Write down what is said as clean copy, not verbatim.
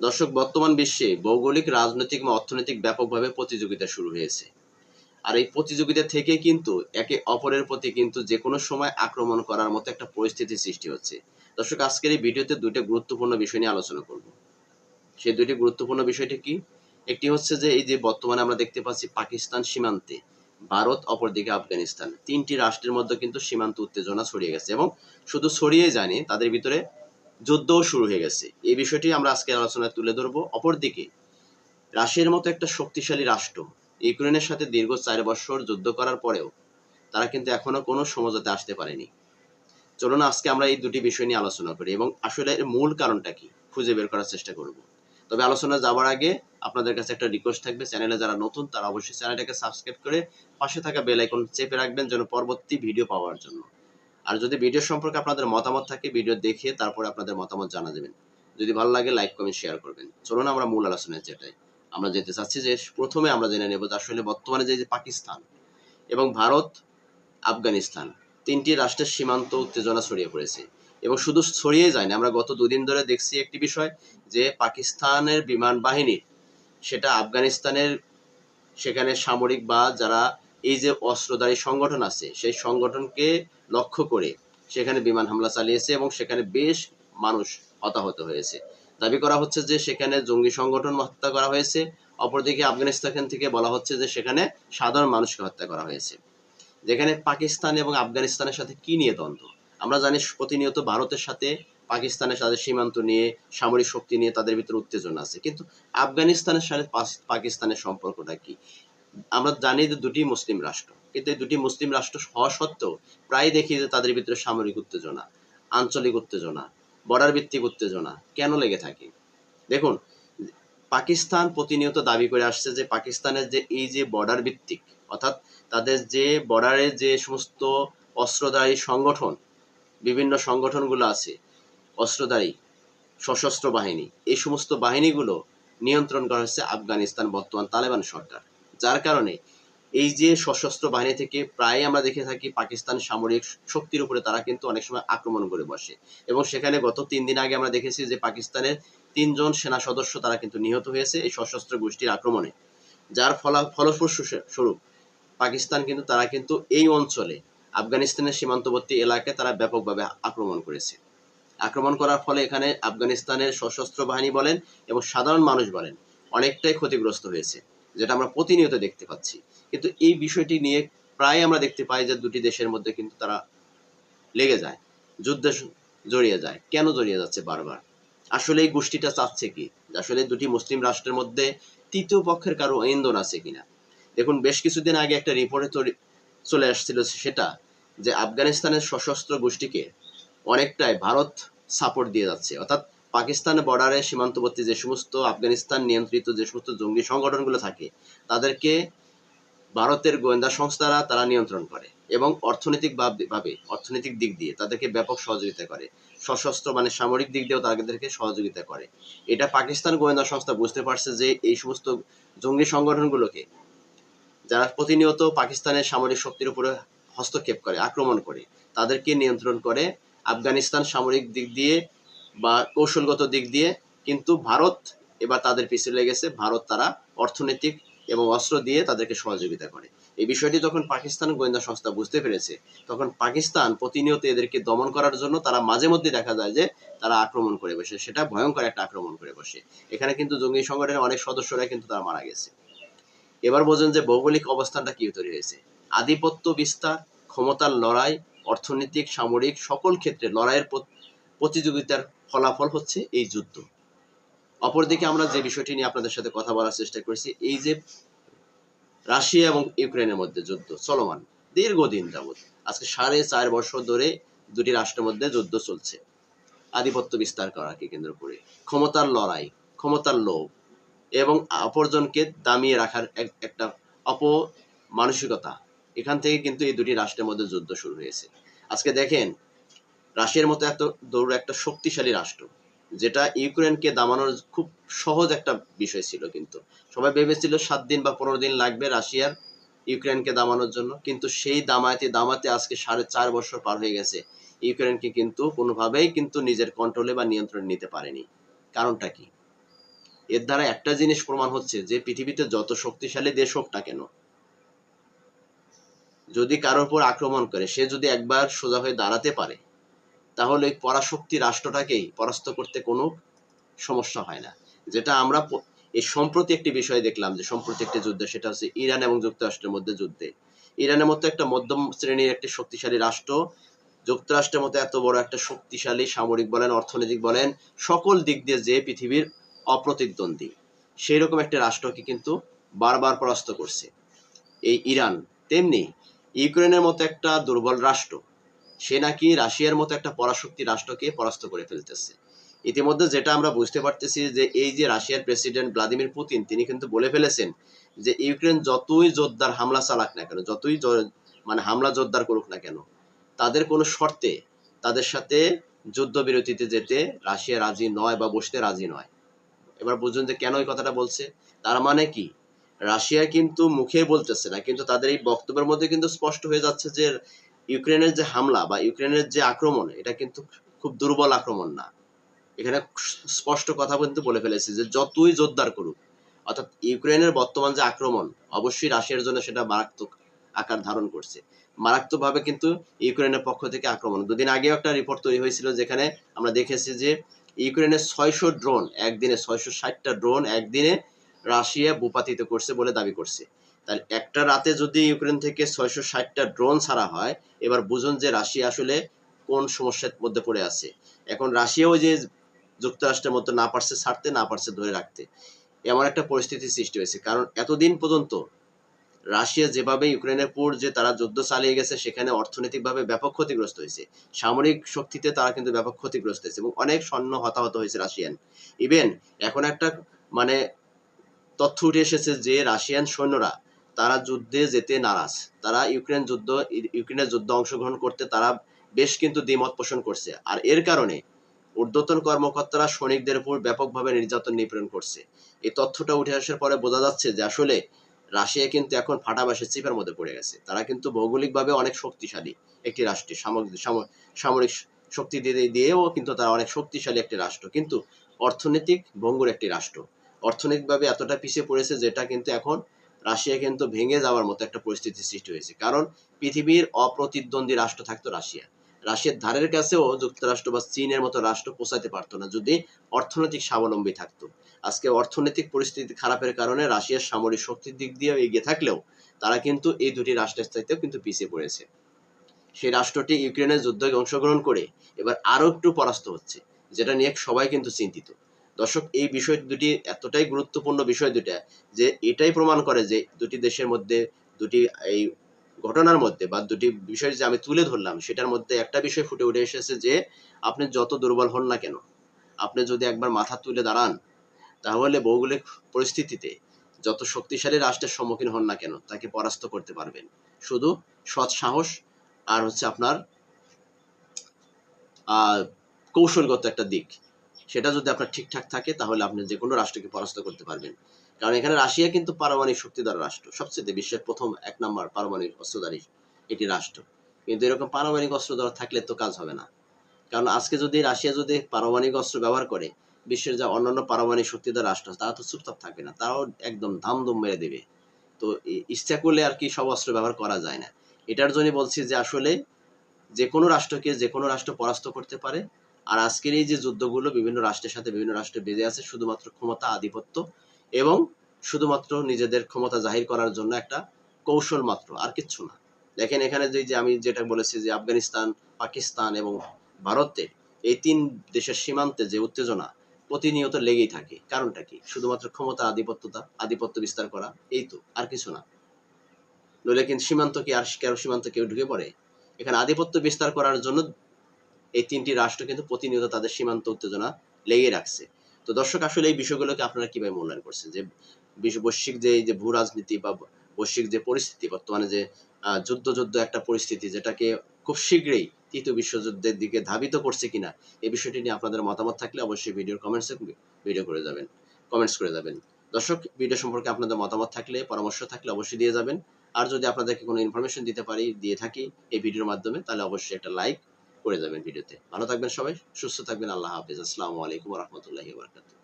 দর্শক, বর্তমান বিশ্বে ভৌগোলিক, রাজনৈতিক এবং অর্থনৈতিক ব্যাপকভাবে প্রতিযোগিতা শুরু হয়েছে। আর এই প্রতিযোগিতা থেকে কিন্তু একে অপরের প্রতি কিন্তু যেকোনো সময় আক্রমণ করার মতো একটা পরিস্থিতির সৃষ্টি হচ্ছে। দর্শক, আজকের এই ভিডিওতে ২ টা গুরুত্বপূর্ণ বিষয় নিয়ে আলোচনা করব। সেই ২ টি গুরুত্বপূর্ণ বিষয়টি কি? একটি হচ্ছে যে এই যে বর্তমানে আমরা দেখতে পাচ্ছি পাকিস্তান সীমান্তে ভারত, অপরদিকে আফগানিস্তান। ৩ টি রাষ্ট্রের মধ্যে কিন্তু সীমান্ত উত্তেজনা ছড়িয়ে গেছে এবং শুধু ছড়িয়েই যায়নি, তাদের ভিতরে যুদ্ধও শুরু হয়ে গেছে। এই বিষয়টি আমরা আজকের আলোচনায় তুলে ধরব। অপরদিকে রাশিয়ার মতো একটা শক্তিশালী রাষ্ট্র ইউক্রেনের সাথে দীর্ঘ ৪ বছর যুদ্ধ করার পরেও তারা কিন্তু এখনো কোনো সমঝোতায় আসতে পারেনি। চলুন আজকে আমরা এই ২ টি বিষয় নিয়ে আলোচনা করি এবং আসলে এর মূল কারণটা কি খুঁজে বের করার চেষ্টা করব। তবে আলোচনায় যাওয়ার আগে আপনাদের কাছে একটা রিকোয়েস্ট থাকবে, চ্যানেলে যারা নতুন তারা অবশ্যই চ্যানেলটাকে সাবস্ক্রাইব করে পাশে থাকা বেল আইকন চেপে রাখবেন যেন পরবর্তী ভিডিও পাওয়ার জন্য। আর যদি ভিডিও সম্পর্কে আপনাদের মতামত থাকে, ভিডিও দেখে তারপরে আপনাদের মতামত জানা দেবেন। যদি ভালো লাগে লাইক, কমেন্ট, শেয়ার করবেন। চলুন আমরা মূল আলোচনায় যেটাই আমরা যেতে চাচ্ছি যে প্রথমে আমরা জেনে নেব যে আসলে বর্তমানে যে পাকিস্তান এবং ভারত, আফগানিস্তান ৩ টি রাষ্ট্রের সীমান্ত উত্তেজনা ছড়িয়ে পড়েছে এবং শুধু ছড়িয়ে যায় না, আমরা গত ২ দিন ধরে দেখছি একটি বিষয় যে পাকিস্তানের বিমান বাহিনী সেটা আফগানিস্তানের সেখানে সামরিক বা যারা এই যে অস্ত্রধারী সংগঠন আছে সেই সংগঠনকে লক্ষ্য করে সেখানে বিমান হামলা চালিয়েছে এবং সেখানে বেশ মানুষ হতাহত হয়েছে। দাবি করা হচ্ছে যে সেখানে জঙ্গি সংগঠন হত্যা করা হয়েছে। অপরদিকে আফগানিস্তান থেকে বলা হচ্ছে যে সেখানে সাধারণ মানুষকে হত্যা করা হয়েছে। যেখানে পাকিস্তান এবং আফগানিস্তানের সাথে কি নিয়ে দ্বন্দ্ব? আমরা জানি প্রতিনিয়ত ভারতের সাথে পাকিস্তানের সাথে সীমান্ত নিয়ে, সামরিক শক্তি নিয়ে তাদের ভিতরে উত্তেজনা আছে। কিন্তু আফগানিস্তানের সাথে পাকিস্তানের সম্পর্কটা কি? আমরা জানি যে ২ টি মুসলিম রাষ্ট্র। কিন্তু এই ২ টি মুসলিম রাষ্ট্র হওয়া সত্ত্বেও প্রায় দেখি যে তাদের ভিতরে সামরিক উত্তেজনা, আঞ্চলিক উত্তেজনা, বর্ডার ভিত্তিক উত্তেজনা কেন লেগে থাকে? দেখুন, পাকিস্তান প্রতিনিয়ত দাবি করে আসছে যে পাকিস্তানের যে এই যে বর্ডার ভিত্তিক, অর্থাৎ তাদের যে বর্ডারে যে সমস্ত অস্ত্রধারী সংগঠন, বিভিন্ন সংগঠনগুলো আছে অস্ত্রধারী সশস্ত্র বাহিনী, এই সমস্ত বাহিনীগুলো নিয়ন্ত্রণ করা হচ্ছে আফগানিস্তান বর্তমান তালেবান সরকার। যার কারণে এই যে সশস্ত্র বাহিনী থেকে প্রায় আমরা দেখে থাকি পাকিস্তান সামরিক শক্তির উপরে তারা কিন্তু অনেক সময় আক্রমণ করে বসে এবং সেখানে গত ৩ দিন আগে আমরা দেখেছি যে পাকিস্তানের ৩ জন সেনা সদস্য তারা কিন্তু নিহত হয়েছে এই সশস্ত্র গোষ্ঠীর আক্রমণে। যার ফলস্বরূপ পাকিস্তান কিন্তু তারা কিন্তু এই অঞ্চলে আফগানিস্তানের সীমান্তবর্তী এলাকায় তারা ব্যাপকভাবে আক্রমণ করেছে। আক্রমণ করার ফলে এখানে আফগানিস্তানের সশস্ত্র বাহিনী বলেন এবং সাধারণ মানুষ বলেন অনেকটাই ক্ষতিগ্রস্ত হয়েছে, যেটা আমরা প্রতিনিয়ত দেখতে পাচ্ছি। কিন্তু এই বিষয়টি নিয়ে প্রায় আমরা দেখতে পাই যে ২ টি দেশের মধ্যে কিন্তু তারা লেগে যায়, যুদ্ধে জড়িয়ে যায়। কেন জড়িয়ে যাচ্ছে বারবার? আসলে এই গোষ্ঠীটা চাচ্ছে কি? আসলে ২ টি মুসলিম রাষ্ট্রের মধ্যে ৩য় পক্ষের কারো ইন্ধন আছে কিনা? দেখুন, বেশ কিছুদিন আগে একটা রিপোর্টে চলে আসছিল সেটা যে আফগানিস্তানের সশস্ত্র গোষ্ঠীকে অনেকটাই ভারত সাপোর্ট দিয়ে যাচ্ছে, অর্থাৎ পাকিস্তানের বর্ডারে সীমান্তবর্তী যে সমস্ত আফগানিস্তান নিয়ন্ত্রিত যে সমস্ত জঙ্গি সংগঠনগুলো থাকে তাদেরকে ভারতের গোয়েন্দা সংস্থারা তারা নিয়ন্ত্রণ করে এবং অর্থনৈতিক দিক দিয়ে তাদেরকে ব্যাপক সহযোগিতা করে, সশস্ত্র মানে সামরিক দিক দিয়েও তাদেরকে সহযোগিতা করে। এটা পাকিস্তান গোয়েন্দা সংস্থা বুঝতে পারছে যে এই সমস্ত জঙ্গি সংগঠনগুলোকে যারা প্রতিনিয়ত পাকিস্তানের সামরিক শক্তির উপরে হস্তক্ষেপ করে, আক্রমণ করে, তাদেরকে নিয়ন্ত্রণ করে আফগানিস্তান সামরিক দিক দিয়ে বা কৌশলগত দিক দিয়ে। কিন্তু ভারত এবার তাদের পিছিয়ে লেগেছে। ভারত তারা অর্থনৈতিক এবং অস্ত্র দিয়ে তাদেরকে সহযোগিতা করে। এই বিষয়টি যখন পাকিস্তান গোয়েন্দা সংস্থা বুঝতে পেরেছে তখন পাকিস্তান প্রতিনিয়ত এদেরকে দমন করার জন্য তারা মাঝে মধ্যে দেখা যায় যে তারা আক্রমণ করে বসে, সেটা ভয়ঙ্কর একটা আক্রমণ করে বসে। এখানে কিন্তু জঙ্গি সংগঠনের অনেক সদস্যরা কিন্তু তারা মারা গেছে। এবার বোঝেন যে ভৌগোলিক অবস্থানটা কি তৈরি হয়েছে। আধিপত্য বিস্তার, ক্ষমতার লড়াই, অর্থনৈতিক, সামরিক সকল ক্ষেত্রে লড়াইয়ের প্রতিযোগিতার ফলাফল হচ্ছে এই যুদ্ধ। অপরদিকে আমরা যে বিষয়টি নিয়ে আপনাদের সাথে কথা বলার চেষ্টা করেছি, এই যে রাশিয়া এবং ইউক্রেনের মধ্যে যুদ্ধ চলমান দীর্ঘদিন যাবৎ, আজকে ৪.৫ বছর ধরে ২ টি রাষ্ট্রের মধ্যে যুদ্ধ চলছে আধিপত্য বিস্তার করাকে কেন্দ্র করে। ক্ষমতার লড়াই, ক্ষমতার লোভ এবং অপরজনকে দামিয়ে রাখার একটা মানসিকতা, এখান থেকে কিন্তু এই ২ টি রাষ্ট্রের মধ্যে যুদ্ধ শুরু হয়েছে। আজকে দেখেন, রাশিয়ার মতো একটা শক্তিশালী রাষ্ট্র যেটা ইউক্রেনকে দামানোর খুব সহজ একটা বিষয় ছিল, কিন্তু সবাই ভেবেছিল ৭ দিন বা ১৫ দিন লাগবে রাশিয়ার ইউক্রেনকে দামানোর জন্য। কিন্তু সেই দামাতে আজকে ৪.৫ বছর পার হয়ে গেছে, ইউক্রেনকে কিন্তু কোনোভাবেই কিন্তু নিজের কন্ট্রোলে বা নিয়ন্ত্রণে নিতে পারেনি। কারণটা কি? এর দ্বারা একটা জিনিস প্রমাণ হচ্ছে যে পৃথিবীতে যত শক্তিশালী দেশ হোক না কেন, যদি কারোর উপর আক্রমণ করে, সে যদি একবার সোজা হয়ে দাঁড়াতে পারে, তাহলে ওই পরাশক্তি রাষ্ট্রটাকেই পরাস্ত করতে কোনো সমস্যা হয় না। যেটা আমরা এই সম্প্রতি একটি বিষয় দেখলাম, যে সম্প্রতি একটি যুদ্ধে, সেটা হচ্ছে ইরান এবং যুক্তরাষ্ট্রের মধ্যে যুদ্ধে। ইরানের মতো একটা মধ্যম শ্রেণীর একটি শক্তিশালী রাষ্ট্র যুক্তরাষ্ট্রের মতো এত বড় একটা শক্তিশালী, সামরিক বলেন, অর্থনৈতিক বলেন, সকল দিক দিয়ে যে পৃথিবীর অপ্রতিদ্বন্দ্বী, সেই রকম একটা রাষ্ট্রকে কিন্তু বারবার পরাস্ত করছে এই ইরান। তেমনি ইউক্রেনের মতো একটা দুর্বল রাষ্ট্র, সে নাকি রাশিয়ার মতো একটা পরাশক্তি রাষ্ট্রকে পরাস্ত করে ফেলতেছে। ইতিমধ্যে যেটা আমরা বুঝতে পারতেছি, যে এই যে রাশিয়ার প্রেসিডেন্ট ভ্লাদিমির পুতিন, তিনি কিন্তু বলে ফেলেছেন যে ইউক্রেন যতই জোরদার হামলা চালাক না কেন, যতই মানে হামলা জোরদার করুক না কেন, তাদের কোনো শর্তে তাদের সাথে যুদ্ধবিরতিতে যেতে রাশিয়া রাজি নয় বা বসতে রাজি নয়। এবার বুঝুন যে কেন এই কথাটা বলছে। তার মানে কি, রাশিয়া কিন্তু মুখে বলতেছে না, কিন্তু তাদের এই বক্তব্যের মধ্যে কিন্তু স্পষ্ট হয়ে যাচ্ছে যে ইউক্রেনের যে হামলা বা ইউক্রেনের যে আক্রমণ, এটা কিন্তু খুব দুর্বল আক্রমণ না। এখানে স্পষ্ট কথা কিন্তু বলে ফেলেছে যে যতই জোরদার করুক, অর্থাৎ ইউক্রেনের বর্তমান যে আক্রমণ, অবশ্যই রাশিয়ার জন্য সেটা মারাত্মক আকার ধারণ করছে। মারাত্মকভাবে কিন্তু ইউক্রেনের পক্ষ থেকে আক্রমণ। দুদিন আগেও একটা রিপোর্ট তৈরি হয়েছিল, যেখানে আমরা দেখেছি যে ইউক্রেনের 600 ড্রোন একদিনে, 660টা ড্রোন একদিনে রাশিয়া ভূপাতিত করছে বলে দাবি করছে। তাহলে একটা রাতে যদি ইউক্রেন থেকে 660টা ড্রোন ছাড়া হয়, এবার বুঝুন যে রাশিয়া আসলে কোন সমস্যার মধ্যে পড়ে আছে। এখন রাশিয়াও যে যুক্তরাষ্ট্রের মতো না পারছে ছাড়তে, না পারছে ধরে রাখতে, এমন একটা পরিস্থিতির সৃষ্টি হয়েছে। কারণ এতদিন পর্যন্ত রাশিয়া যেভাবে ইউক্রেনের উপর যে তারা যুদ্ধ চালিয়ে গেছে, সেখানে অর্থনৈতিকভাবে ব্যাপক ক্ষতিগ্রস্ত হয়েছে, সামরিক শক্তিতে তারা কিন্তু ব্যাপক ক্ষতিগ্রস্ত হয়েছে, এবং অনেক সৈন্য হতাহত হয়েছে রাশিয়ান। ইভেন এখন একটা মানে তথ্য উঠে এসেছে যে রাশিয়ান সৈন্যরা তারা যুদ্ধে যেতে নারাজ, তারা ইউক্রেনের যুদ্ধে অংশগ্রহণ করতে তারা বেশ কিন্তু দ্বিমত পোষণ করছে। আর এর কারণে ঊর্ধ্বতন কর্মকর্তারা সৈনিকদের উপর ব্যাপকভাবে নির্যাতন নিপীড়ন করছে। এই তথ্যটা উঠে আসার পরে বোঝা যাচ্ছে যে আসলে রাশিয়া কিন্তু এখন ফাটাবাসের চিপার মধ্যে পড়ে গেছে। তারা কিন্তু ভৌগোলিকভাবে অনেক শক্তিশালী একটি রাষ্ট্র, সামরিক শক্তি দিয়েও কিন্তু তারা অনেক শক্তিশালী একটি রাষ্ট্র, কিন্তু অর্থনৈতিক ভঙ্গুর একটি রাষ্ট্র। অর্থনৈতিকভাবে এতটা পিছিয়ে পড়েছে, যেটা কিন্তু এখন রাশিয়া কিন্তু ভেঙে যাওয়ার মতো একটা পরিস্থিতির সৃষ্টি হয়েছে। কারণ পৃথিবীর অপ্রতিদ্বন্দ্বী রাষ্ট্র থাকতো রাশিয়া, রাশিয়ার ধারের কাছেও যুক্তরাষ্ট্র বা চীনের মতো রাষ্ট্র পৌঁছাতে পারতো না যদি অর্থনৈতিক স্বাবলম্বী থাকতো। আজকে অর্থনৈতিক পরিস্থিতি খারাপের কারণে রাশিয়ার সামরিক শক্তির দিক দিয়ে এগিয়ে থাকলেও তারা কিন্তু এই দুটি রাষ্ট্রের চাইতেও কিন্তু পিছিয়ে পড়েছে। সেই রাষ্ট্রটি ইউক্রেনের যুদ্ধে অংশগ্রহণ করে এবার আরো একটু পরাস্ত হচ্ছে, যেটা নিয়ে সবাই কিন্তু চিন্তিত। দর্শক, এই বিষয় দুটি এতটাই গুরুত্বপূর্ণ বিষয় দুটা, যে এটাই প্রমাণ করে যে দুটি দেশের মধ্যে, দুটি এই ঘটনার মধ্যে বা দুটি বিষয় যে আমি তুলে ধরলাম, সেটার মধ্যে একটা বিষয় ফুটে উঠে এসেছে যে আপনি যত দুর্বল হন না কেন, আপনি যদি একবার মাথা তুলে দাঁড়ান, তাহলে ভৌগোলিক পরিস্থিতিতে যত শক্তিশালী রাষ্ট্রের সম্মুখীন হন না কেন, তাকে পরাস্ত করতে পারবেন। শুধু সৎ সাহস আর হচ্ছে আপনার কৌশলগত একটা দিক, সেটা যদি আপনার ঠিকঠাক থাকে, তাহলে আপনি যে কোনো রাষ্ট্রকে পরাস্ত করতে পারবেন। কারণ এখানে রাশিয়া কিন্তু পারমাণবিক শক্তিধর রাষ্ট্র, সবচেয়ে বিশ্বের প্রথম 1 নম্বর পারমাণবিক অস্ত্রধারী এটি রাষ্ট্র। কিন্তু এরকম পারমাণবিক অস্ত্রধর থাকলে তো কাজ হবে না। কারণ আজকে যদি রাশিয়া যদি পারমাণবিক অস্ত্র ব্যবহার করে, বিশ্বের যা অন্যান্য পারমাণবিক শক্তিধর রাষ্ট্র তারা তো চুপচাপ থাকবে না, তারাও একদম ধামধুম মেরে দেবে। তো ইচ্ছা করলে আর কি সব অস্ত্র ব্যবহার করা যায় না। এটার জন্য বলছি যে আসলে যে কোনো রাষ্ট্রকে যে কোনো রাষ্ট্র পরাস্ত করতে পারে। আর আজকের এই যে যুদ্ধগুলো বিভিন্ন রাষ্ট্রের সাথে বিভিন্ন রাষ্ট্রে বেজে আছে, শুধুমাত্র ক্ষমতা, আধিপত্য এবং শুধুমাত্র নিজেদের ক্ষমতা জাহির করার জন্য একটা কৌশল মাত্র, আর কিচ্ছু না। দেখেন এখানে যে আমি যেটা বলেছি যে আফগানিস্তান, পাকিস্তান এবং ভারতের এই 3 দেশের সীমান্তে যে উত্তেজনা প্রতিনিয়ত লেগেই থাকে, কারণটা কি? শুধুমাত্র ক্ষমতা, আধিপত্য বিস্তার করা, এই তো, আর কিছু না। নইলে কিন্তু সীমান্ত কি আর কারো সীমান্ত কেউ ঢুকে পড়ে? এখানে আধিপত্য বিস্তার করার জন্য এই 3টি রাষ্ট্র কিন্তু প্রতিনিয়ত তাদের সীমান্ত উত্তেজনা লেগে রাখছে। তো দর্শক, আসলে এই বিষয়গুলোকে আপনারা কিভাবে মূল্যায়ন করছেন? যে বৈশ্বিক যে এই যে ভূ রাজনীতি বা বৈশ্বিক যে পরিস্থিতি, বর্তমানে যে যুদ্ধ একটা পরিস্থিতি, যেটাকে খুব শীঘ্রই তৃতীয় বিশ্বযুদ্ধের দিকে ধাবিত করছে কিনা, এই বিষয়টি নিয়ে আপনাদের মতামত থাকলে অবশ্যই ভিডিওর কমেন্টস করে যাবেন। দর্শক, ভিডিও সম্পর্কে আপনাদের মতামত থাকলে, পরামর্শ থাকলে অবশ্যই দিয়ে যাবেন। আর যদি আপনাদেরকে কোনো ইনফরমেশন দিয়ে থাকি এই ভিডিওর মাধ্যমে, তাহলে অবশ্যই একটা লাইক করে যাবেন ভিডিওতে। ভালো থাকবেন সবাই, সুস্থ থাকবেন। আল্লাহ হাফেজ। আসসালামু আলাইকুম ওয়া রাহমাতুল্লাহি ওয়া বারাকাতুহু।